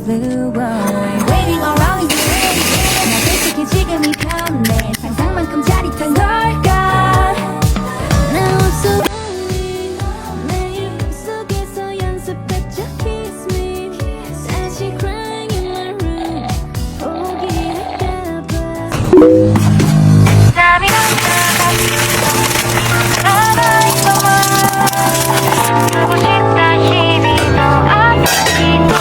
blue boy Waiting around you 나 솔직히 지금이 편해 상상만큼 짜릿한 걸까 나 없어 내 입속에서 연습했죠 Kiss me 사실 crying in my room 포기할까봐 잠이 하고 싶다 힘이 너 아끼고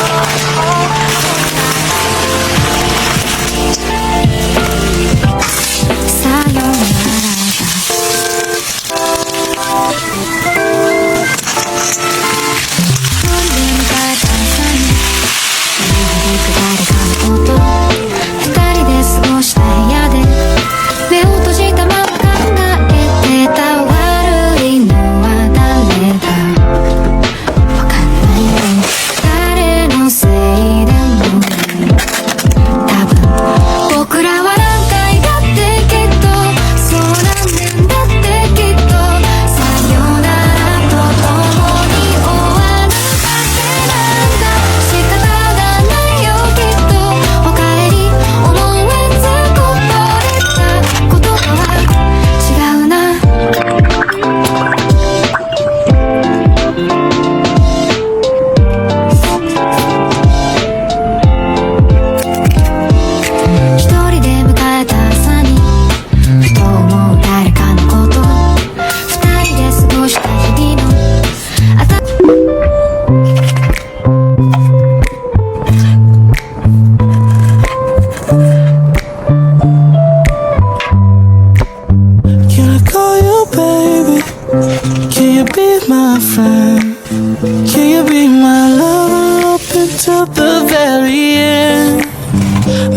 Can you be my love up until the very end?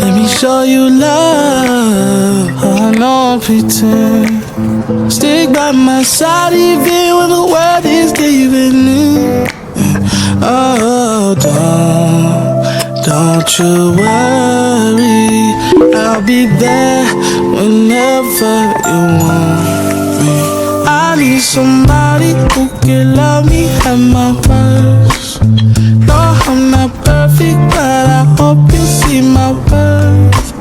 Let me show you love. I don't pretend. Stick by my side even when the world is giving in. Oh, don't you worry. I'll be there whenever you want me. I need somebody who can love me at my worst. No, I'm not perfect, but I hope you see my worth.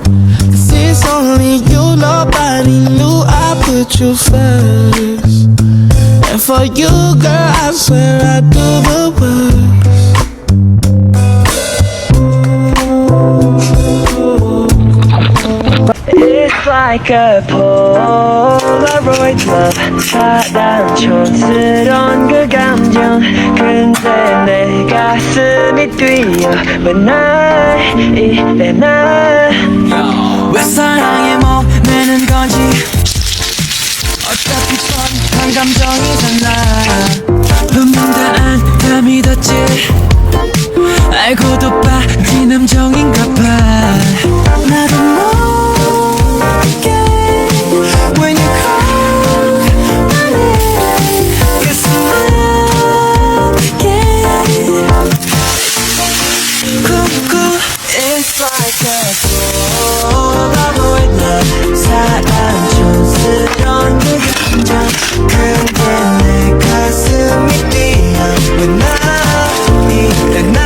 'Cause it's only you, nobody knew I put you first. And for you, girl, I swear I do the worst. It's like a Polaroid love 사랑 촌스러운 그 감정 근데 내 가슴이 뛰어 왜 날 이래 왜 사랑에 목매는 건지 어차피 뻔한 감정이잖아 분명 다 안 믿었지 알고도 빠진 함정인가 봐 나도 모르게 When you call my name 가슴 아프게 쿵쿵 It's like a Polaroid love 사랑 촌스러운 그 감정 근데 내 가슴이 뛰어 왜 나 이래 나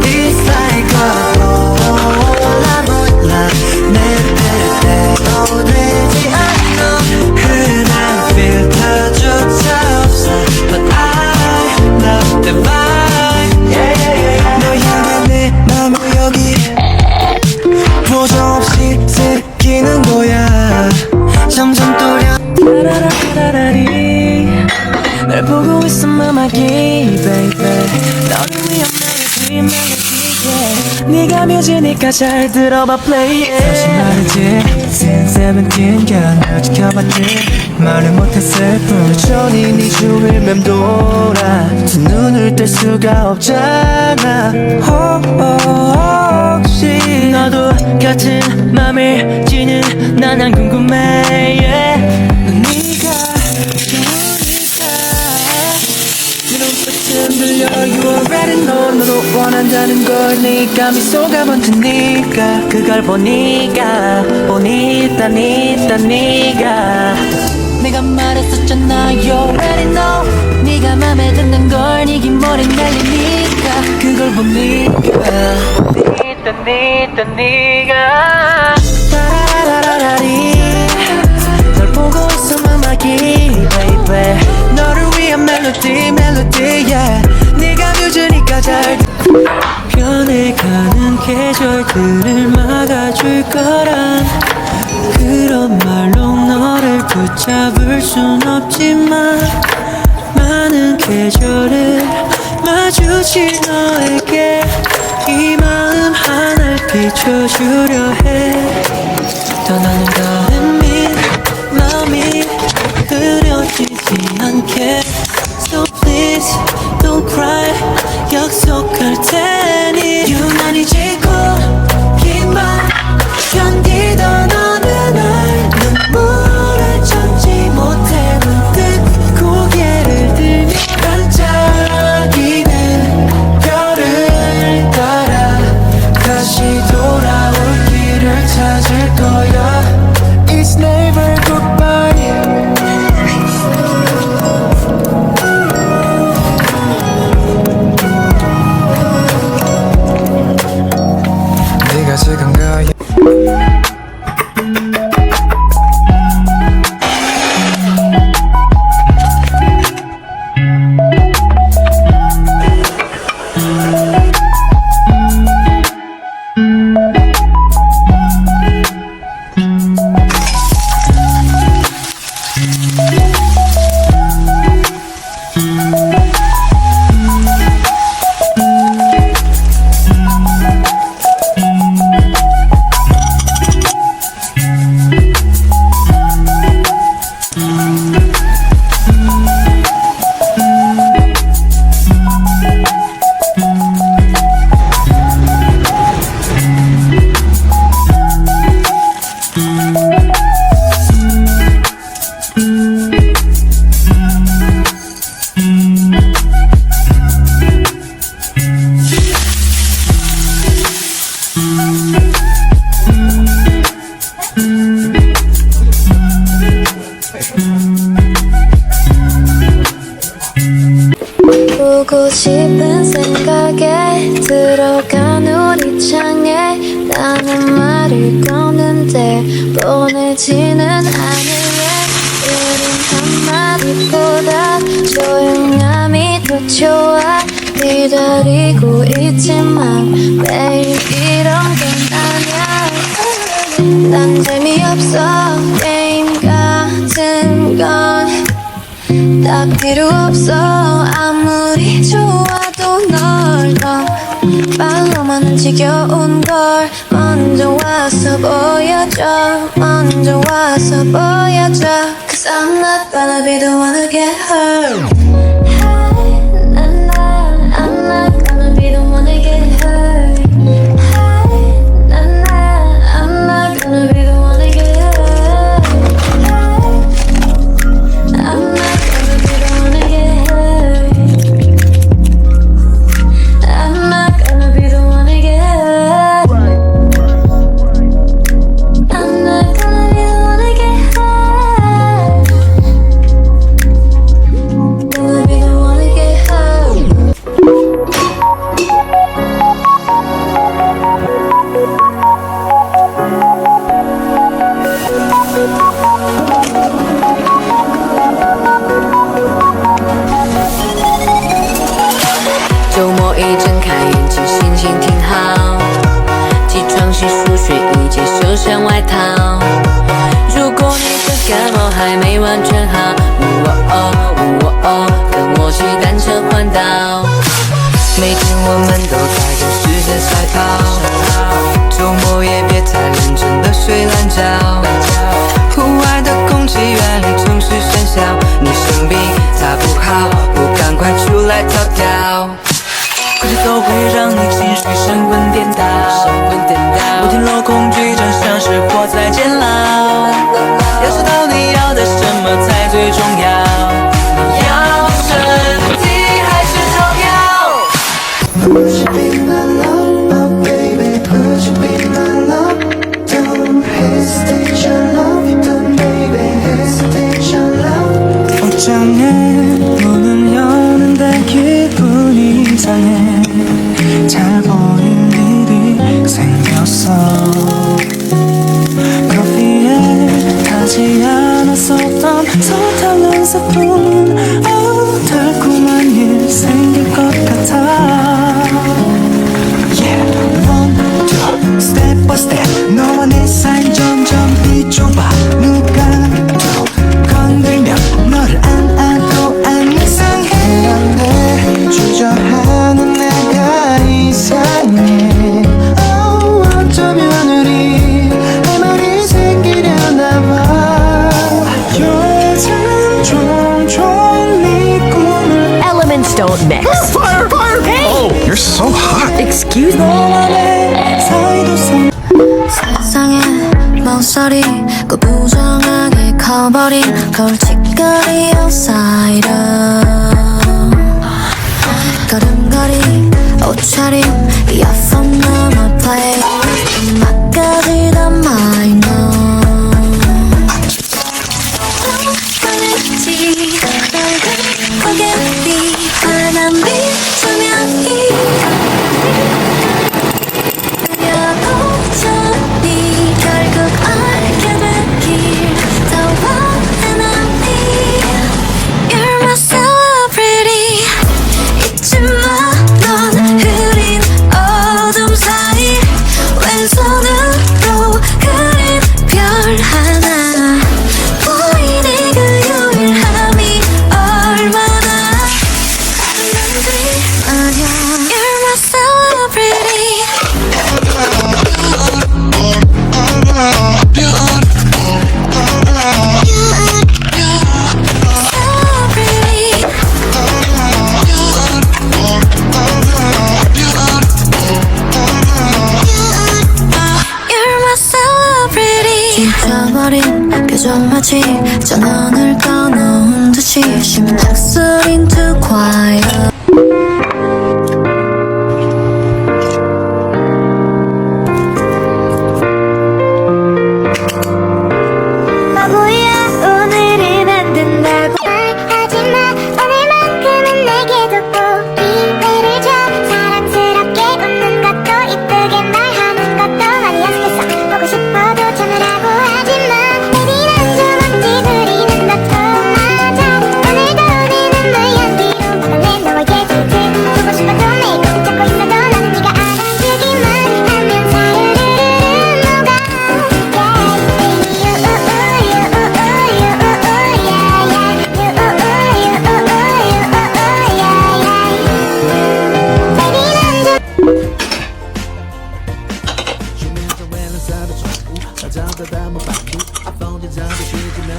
It's like a Polaroid love 내 뜻대로 되지 않아 흔한 필터조차 없어 But I love the vibe 너 향한 내 맘은 여기 보정 없이 새기는 거야 점점 또려 널 보고 있어 맘하기 baby 너를 위한 멜로디 네가 뮤지니까 잘 들어봐 play it 다시 말이지 Since 17 girl 널 지켜봤지 말을 못했을 뿐 여전히 네 주위를 맴돌아 두 눈을 뗄 수가 없잖아 혹시 너도 같은 맘일지는 난 안 궁금해 yeah. 넌 네가 좋으니까 네 눈빛은 들려 You already know 너도 원한다는 걸 네가 미소가 번지니까 그걸 보니까 네가 내가 말했었잖아 You already know 네가 맘에 드는 걸 네 긴 머리 날리니까 그걸 있던 네가 따라라라라리 널 보고 있어 음악이 baby 너를 위한 멜로디 yeah 네가 뮤즈니까 잘 변해가는 계절들을 막아줄 거란 그런 말로 너를 붙잡을 순 없지만 많은 계절을 마주칠 너에게 이 마음 하나를 비춰주려 해 떠나는 걸음이 마음이 흐려지지 않게 So please don't cry 약속할 테니 유난히 지고 긴 밤 견디던 어느 날 눈물을 참지 못해 문득 고개를 들며 반짝이는 별을 따라 다시 돌아올 길을 찾을 거야 It's never goodbye 네가 지금 거야 보고 싶은 생각에 들어간 우리 창에 나는 말을 꺼는데 보내지는 않을래 우린 한마디보다 조용함이 더 좋아 기다리고 있지만 매일 이런 건 아냐 난 재미없어 게임 같은 건 딱 필요 없어 아무리 좋아도 널 더 말로만은 지겨운 걸 먼저 와서 보여줘 먼저 와서 보여줘 Cause I'm not gonna be the one to get hurt Hey, I'm not gonna be the one to get hurt Hey, I'm not gonna be the one to get hurt Hey, I'm not周末一睁开眼睛，心情挺好。起床洗漱，睡衣接袖上外套。如果你的感冒还没完全好，跟我骑单车环岛。每天我们都在跟时间赛跑，周末也别太认真的睡懒觉。户外的空气远离城市喧嚣，你生病它不好，不赶快出来逃跳。过节都会让你情绪神魂颠倒，不停落恐惧，真像是活在监牢。要知道你要的什么才最重要，你要身体还是钞票？Would you be my love, oh baby? Would you be my love? Don't hesitate, your love, don't baby hesitate, your love. 옷장에 문을 여는데 기분이 이상해 You're so hot. Excuse me. 사이도 성 세상에 모서리 그 부정하게 커버린 걸칫거리 outsider 걸음걸이 옷차림 이어폰 넘어 play 음악까지 다 minor 꺼냈지 낡은 고갯빛 환한 빛 조명이 여전히 결국 알게 된 길 더워 enemy You're my celebrity 잊지 마 넌 흐린 어둠 사이 왼손으로 그린 별 하나 보이네 그 유일함이 얼마나 아름다운지 아냐 You're my celebrity 지쳐버린 표정 마치 전원을 꺼놓은 듯이 심장소리 into quiet 바보야 오늘은 안 된다고 하지마 오늘만큼은 내게도 꼭 기회를 줘 사랑스럽게 웃는 것도 이쁘게 말하는 것도 많이 연습했어 보고 싶어도 참으라고 하지마 Baby 난 좀 억지 부리는 것도 맞아 오늘도 내 눈물 연기로 받아낸 너와의 질질 보고 싶어도 매일 꼭 잡고 있어도 나는 네가 알아주기만 하면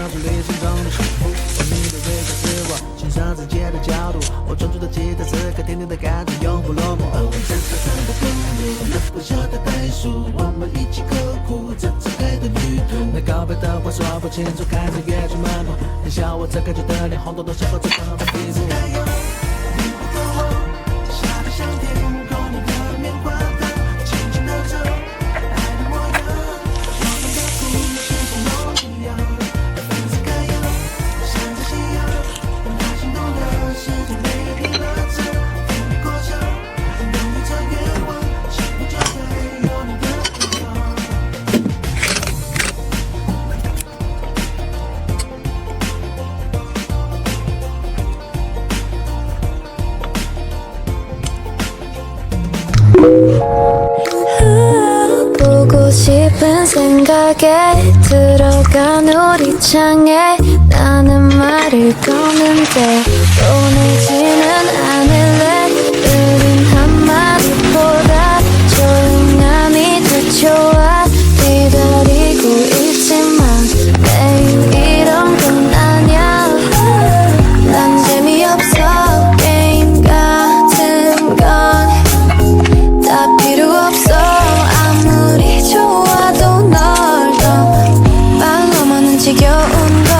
사르르르 녹아 Baby you 보고 싶은 생각에 들어간 우리 창에 나는 말을 거는데 보내지는 않을래 우린 한마디보다 조용함이 더 좋아 기다리고 있지만 매일 이런 건 아냐 난 재미없어 게임 같은 건 다 필요 없어 아무리 좋아도 널 더 말로만은 지겨운 걸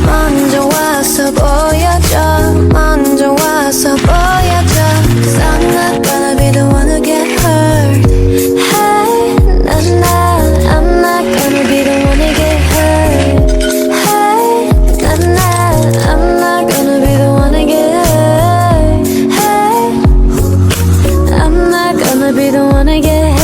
먼저 와서 보여줘 먼저 와서 보여줘 Cause I'm not gonna be the one to get hurt Hey, I'm not gonna be the one to get hurt Hey, I'm not gonna be the one to get hurt Hey, I'm not gonna be the one to get hurt